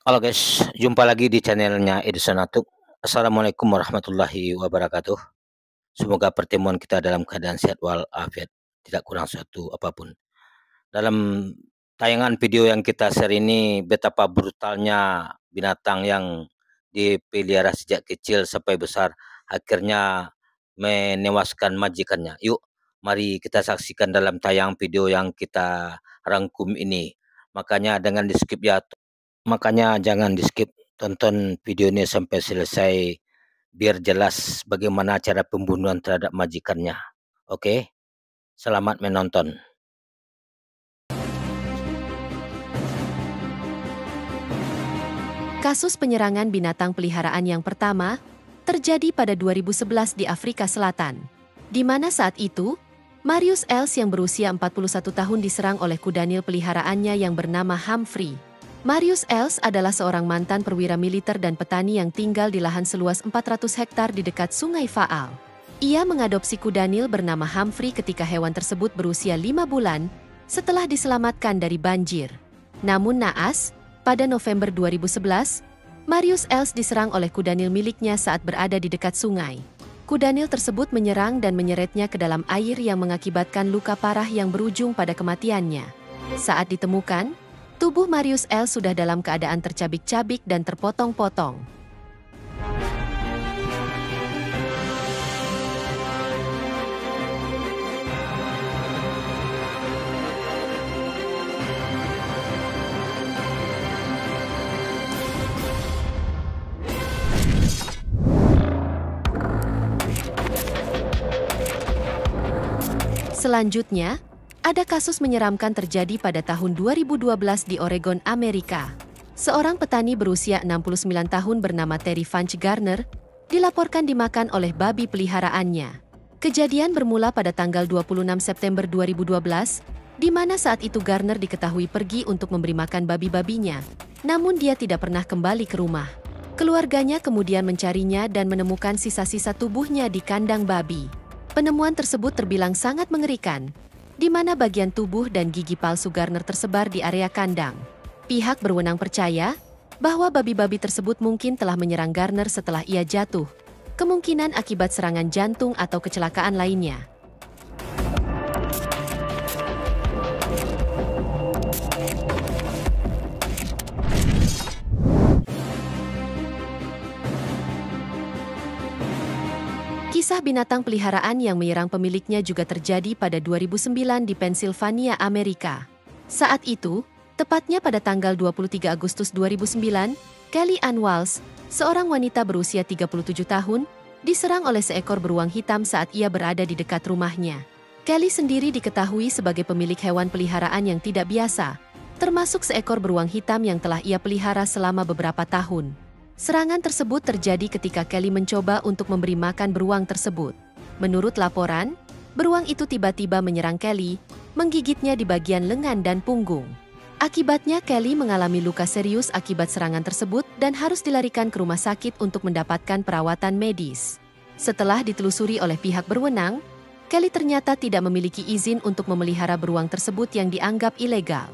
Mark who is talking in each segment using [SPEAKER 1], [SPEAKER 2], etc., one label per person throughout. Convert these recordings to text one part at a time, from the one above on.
[SPEAKER 1] Halo guys, jumpa lagi di channelnya Edison Atuk. Assalamualaikum warahmatullahi wabarakatuh. Semoga pertemuan kita dalam keadaan sehat walafiat, tidak kurang suatu apapun. Dalam tayangan video yang kita share ini, betapa brutalnya binatang yang dipelihara sejak kecil sampai besar, akhirnya menewaskan majikannya. Yuk, mari kita saksikan dalam tayang video yang kita rangkum ini. Makanya jangan di-skip, tonton video ini sampai selesai biar jelas bagaimana cara pembunuhan terhadap majikannya. Oke, selamat menonton.
[SPEAKER 2] Kasus penyerangan binatang peliharaan yang pertama terjadi pada 2011 di Afrika Selatan, di mana saat itu, Marius Els yang berusia 41 tahun diserang oleh kudanil peliharaannya yang bernama Humphrey. Marius Els adalah seorang mantan perwira militer dan petani yang tinggal di lahan seluas 400 hektar di dekat Sungai Vaal. Ia mengadopsi kudanil bernama Humphrey ketika hewan tersebut berusia 5 bulan setelah diselamatkan dari banjir. Namun naas, pada November 2011, Marius Els diserang oleh kudanil miliknya saat berada di dekat sungai. Kudanil tersebut menyerang dan menyeretnya ke dalam air yang mengakibatkan luka parah yang berujung pada kematiannya. Saat ditemukan, tubuh Marius Els sudah dalam keadaan tercabik-cabik dan terpotong-potong. Selanjutnya, ada kasus menyeramkan terjadi pada tahun 2012 di Oregon, Amerika. Seorang petani berusia 69 tahun bernama Terry Vance Garner dilaporkan dimakan oleh babi peliharaannya. Kejadian bermula pada tanggal 26 September 2012, di mana saat itu Garner diketahui pergi untuk memberi makan babi-babinya, namun dia tidak pernah kembali ke rumah. Keluarganya kemudian mencarinya dan menemukan sisa-sisa tubuhnya di kandang babi. Penemuan tersebut terbilang sangat mengerikan, di mana bagian tubuh dan gigi palsu Garner tersebar di area kandang. Pihak berwenang percaya bahwa babi-babi tersebut mungkin telah menyerang Garner setelah ia jatuh, kemungkinan akibat serangan jantung atau kecelakaan lainnya. Kisah binatang peliharaan yang menyerang pemiliknya juga terjadi pada 2009 di Pennsylvania, Amerika. Saat itu, tepatnya pada tanggal 23 Agustus 2009, Kelly Ann Walsh, seorang wanita berusia 37 tahun, diserang oleh seekor beruang hitam saat ia berada di dekat rumahnya. Kelly sendiri diketahui sebagai pemilik hewan peliharaan yang tidak biasa, termasuk seekor beruang hitam yang telah ia pelihara selama beberapa tahun. Serangan tersebut terjadi ketika Kelly mencoba untuk memberi makan beruang tersebut. Menurut laporan, beruang itu tiba-tiba menyerang Kelly, menggigitnya di bagian lengan dan punggung. Akibatnya Kelly mengalami luka serius akibat serangan tersebut dan harus dilarikan ke rumah sakit untuk mendapatkan perawatan medis. Setelah ditelusuri oleh pihak berwenang, Kelly ternyata tidak memiliki izin untuk memelihara beruang tersebut yang dianggap ilegal.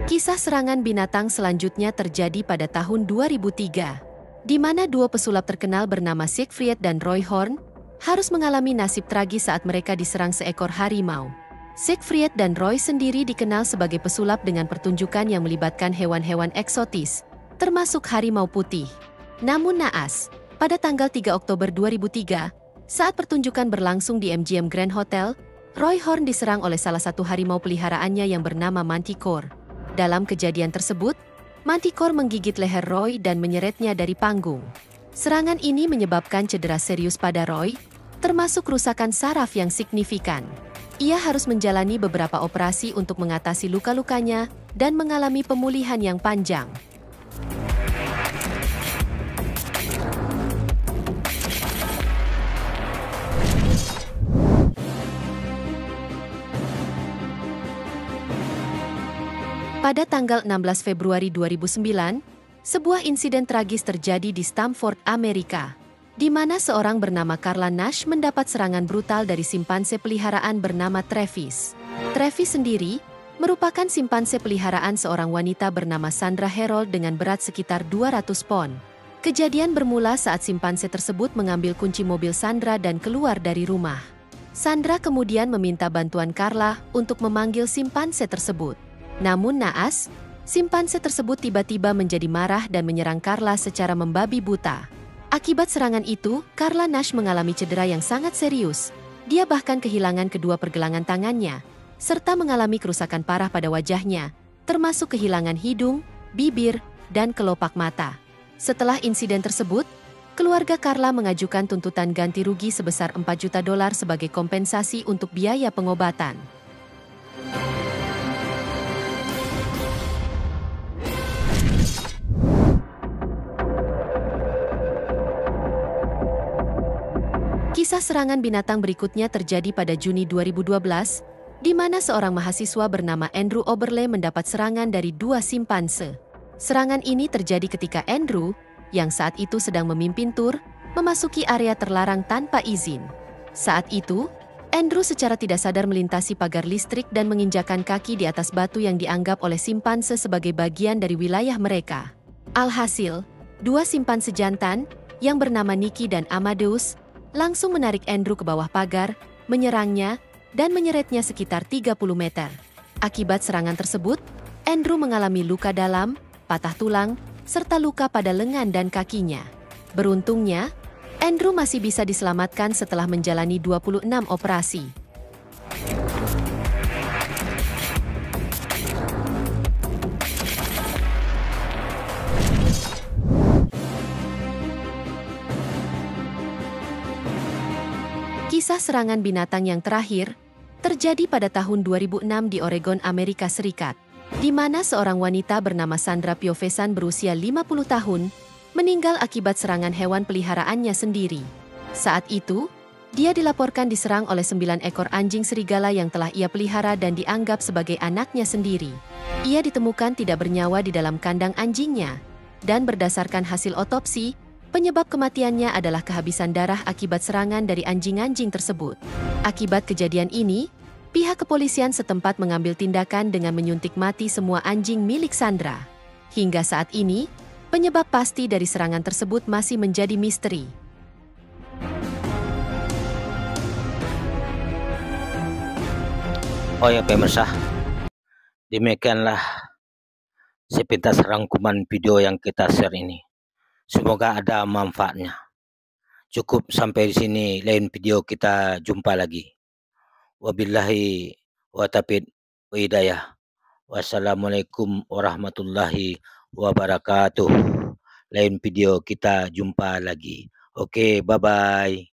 [SPEAKER 2] Kisah serangan binatang selanjutnya terjadi pada tahun 2003, di mana dua pesulap terkenal bernama Siegfried dan Roy Horn harus mengalami nasib tragis saat mereka diserang seekor harimau. Siegfried dan Roy sendiri dikenal sebagai pesulap dengan pertunjukan yang melibatkan hewan-hewan eksotis, termasuk harimau putih. Namun naas, pada tanggal 3 Oktober 2003, saat pertunjukan berlangsung di MGM Grand Hotel, Roy Horn diserang oleh salah satu harimau peliharaannya yang bernama Manticore. Dalam kejadian tersebut, Manticore menggigit leher Roy dan menyeretnya dari panggung. Serangan ini menyebabkan cedera serius pada Roy, termasuk kerusakan saraf yang signifikan. Ia harus menjalani beberapa operasi untuk mengatasi luka-lukanya dan mengalami pemulihan yang panjang. Pada tanggal 16 Februari 2009, Sebuah insiden tragis terjadi di Stamford, Amerika, di mana seorang bernama Carla Nash mendapat serangan brutal dari simpanse peliharaan bernama Travis. Travis sendiri merupakan simpanse peliharaan seorang wanita bernama Sandra Herold dengan berat sekitar 200 pon. Kejadian bermula saat simpanse tersebut mengambil kunci mobil Sandra dan keluar dari rumah. Sandra kemudian meminta bantuan Carla untuk memanggil simpanse tersebut. Namun naas, simpanse tersebut tiba-tiba menjadi marah dan menyerang Carla secara membabi buta. Akibat serangan itu, Carla Nash mengalami cedera yang sangat serius. Dia bahkan kehilangan kedua pergelangan tangannya, serta mengalami kerusakan parah pada wajahnya, termasuk kehilangan hidung, bibir, dan kelopak mata. Setelah insiden tersebut, keluarga Carla mengajukan tuntutan ganti rugi sebesar $4 juta sebagai kompensasi untuk biaya pengobatan. Kisah serangan binatang berikutnya terjadi pada Juni 2012, di mana seorang mahasiswa bernama Andrew Oberle mendapat serangan dari dua simpanse. Serangan ini terjadi ketika Andrew, yang saat itu sedang memimpin tur, memasuki area terlarang tanpa izin. Saat itu, Andrew secara tidak sadar melintasi pagar listrik dan menginjakan kaki di atas batu yang dianggap oleh simpanse sebagai bagian dari wilayah mereka. Alhasil, dua simpanse jantan, yang bernama Nikki dan Amadeus, langsung menarik Andrew ke bawah pagar, menyerangnya, dan menyeretnya sekitar 30 meter. Akibat serangan tersebut, Andrew mengalami luka dalam, patah tulang, serta luka pada lengan dan kakinya. Beruntungnya, Andrew masih bisa diselamatkan setelah menjalani 26 operasi. Kisah serangan binatang yang terakhir terjadi pada tahun 2006 di Oregon, Amerika Serikat, di mana seorang wanita bernama Sandra Piovesan berusia 50 tahun meninggal akibat serangan hewan peliharaannya sendiri. Saat itu, dia dilaporkan diserang oleh 9 ekor anjing serigala yang telah ia pelihara dan dianggap sebagai anaknya sendiri. Ia ditemukan tidak bernyawa di dalam kandang anjingnya, dan berdasarkan hasil otopsi, penyebab kematiannya adalah kehabisan darah akibat serangan dari anjing-anjing tersebut. Akibat kejadian ini, pihak kepolisian setempat mengambil tindakan dengan menyuntik mati semua anjing milik Sandra. Hingga saat ini, penyebab pasti dari serangan tersebut masih menjadi misteri.
[SPEAKER 1] Oh ya pemirsa, demikianlah sepintas rangkuman video yang kita share ini. Semoga ada manfaatnya. Cukup sampai di sini, lain video kita jumpa lagi. Wabillahi wa taufiq wa hidayah. Wassalamualaikum warahmatullahi wabarakatuh. Lain video kita jumpa lagi. Oke, bye-bye.